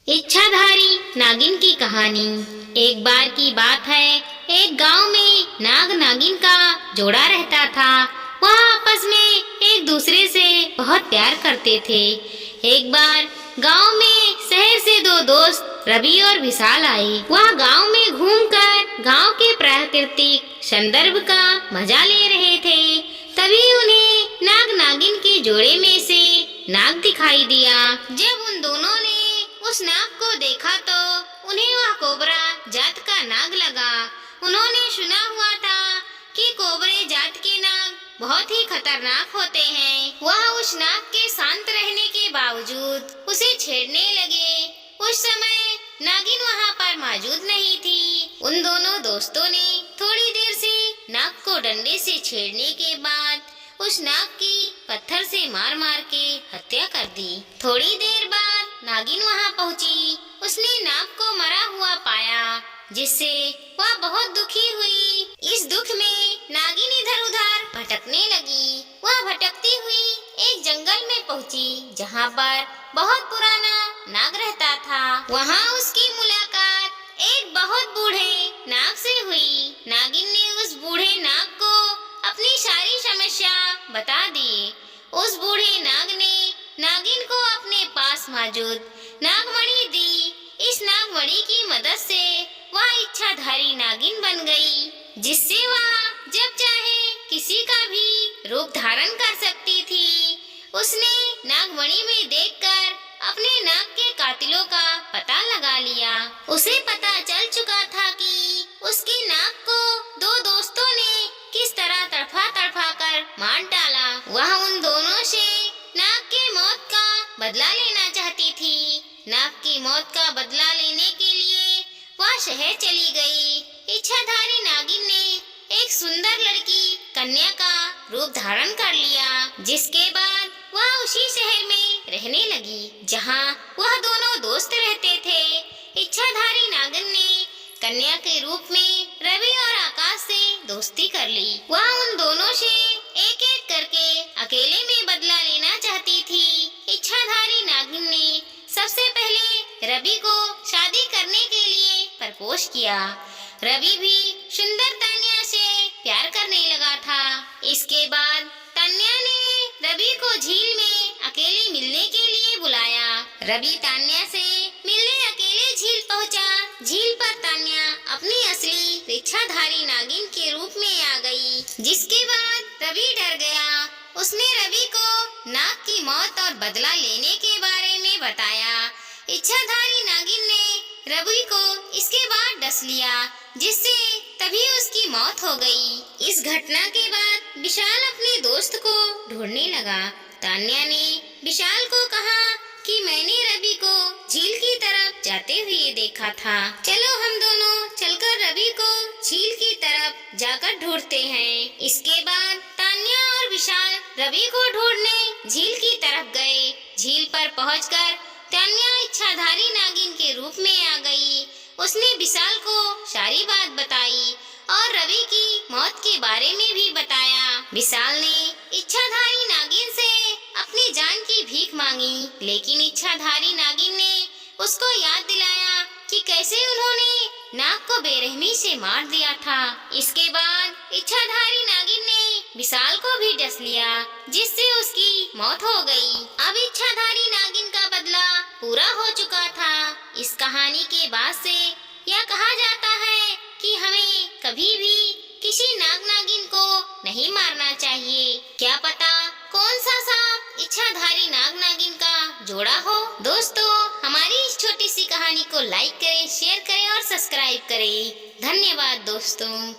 इच्छाधारी नागिन की कहानी। एक बार की बात है, एक गांव में नाग नागिन का जोड़ा रहता था। वह आपस में एक दूसरे से बहुत प्यार करते थे। एक बार गांव में शहर से दो दोस्त रवि और विशाल आए। वह गांव में घूमकर गांव के प्राकृतिक सौंदर्य का मजा ले रहे थे। तभी उन्हें नाग नागिन के जोड़े में से नाग दिखाई दिया। जब उन दोनों ने उस नाग को देखा तो उन्हें वह कोबरा जात का नाग लगा। उन्होंने सुना हुआ था कि कोबरे जात के नाग बहुत ही खतरनाक होते हैं। वह उस नाग के शांत रहने के बावजूद उसे छेड़ने लगे। उस समय नागिन वहाँ पर मौजूद नहीं थी। उन दोनों दोस्तों ने थोड़ी देर से नाग को डंडे से छेड़ने के बाद उस नाग की पत्थर से मार मार के हत्या कर दी। थोड़ी देर बाद नागिन वहाँ पहुँची। उसने नाग को मरा हुआ पाया, जिससे वह बहुत दुखी हुई। इस दुख में नागिन इधर उधर भटकने लगी। वह भटकती हुई एक जंगल में पहुँची, जहाँ पर बहुत पुराना नाग रहता था। वहाँ उसकी मुलाकात एक बहुत बूढ़े नाग से हुई। नागिन ने उस बूढ़े नाग को अपनी सारी समस्या बता दी। उस बूढ़े नाग ने नागिन को अपने पास मौजूद नागमणि दी। इस नागमणि की मदद से वह इच्छाधारी नागिन बन गई, जिससे वह जब चाहे किसी का भी रूप धारण कर सकती थी। उसने नागमणि में देखकर अपने नाग के कातिलों का पता लगा लिया। उसे पता चल चुका था कि उसके नाग को दो दोस्तों ने किस तरह तड़फा तड़फा कर मार डाला। वह उन दोनों से नाग के मौत का बदला लेना चाहती थी। नाग की मौत का बदला लेने के लिए वह शहर चली गई। इच्छाधारी नागिन ने एक सुंदर लड़की कन्या का रूप धारण कर लिया, जिसके बाद वह उसी शहर में रहने लगी जहाँ वह दोनों दोस्त रहते थे। इच्छाधारी नागिन ने कन्या के रूप में रवि और आकाश से दोस्ती कर ली। वह उन दोनों से एक एक करके अकेले में बदला लेना चाहती थी। इच्छाधारी नागिन ने सबसे पहले रवि को शादी करने के लिए प्रपोज किया। रवि भी सुंदर तान्या से प्यार करने लगा था। इसके बाद तान्या ने रवि को झील में अकेले मिलने के लिए बुलाया। रवि तान्या से मिलने अकेले झील पहुंचा। झील पर तान्या अपनी असली इच्छाधारी नागिन के रूप में आ गई, जिसके बाद रवि डर गया। उसने रवि को नाग की मौत और बदला लेने के बारे में बताया। इच्छाधारी नागिन ने रवि को इसके बाद डस लिया, जिससे तभी उसकी मौत हो गई। इस घटना के बाद विशाल अपने दोस्त को ढूंढने लगा। तान्या ने विशाल को कहा कि मैंने रवि को झील की तरफ जाते हुए देखा था। चलो हम दोनों चलकर रवि को झील की तरफ जाकर ढूंढते हैं। इसके बाद तान्या और विशाल रवि को ढूंढने झील की तरफ गए। झील पर पहुंचकर तान्या इच्छाधारी नागिन के रूप में आ गई। उसने विशाल को सारी बात बताई और रवि की मौत के बारे में भी बताया। विशाल ने इच्छाधारी नागिन से अपनी जान की भीख मांगी, लेकिन इच्छाधारी नागिन ने उसको याद दिलाया कि कैसे उन्होंने नाग को बेरहमी से मार दिया था। इसके बाद इच्छाधारी नागिन ने विशाल को भी डस लिया, जिससे उसकी मौत हो गई। अब इच्छाधारी नागिन का बदला पूरा हो चुका था। इस कहानी के बाद से यह कहा जाता है कि हमें कभी भी किसी नाग नागिन को नहीं मारना चाहिए। क्या पता कौन सा सांप इच्छाधारी नाग नागिन का जोड़ा हो। दोस्तों, हमारी इस छोटी सी कहानी को लाइक करें, शेयर करें और सब्सक्राइब करें। धन्यवाद दोस्तों।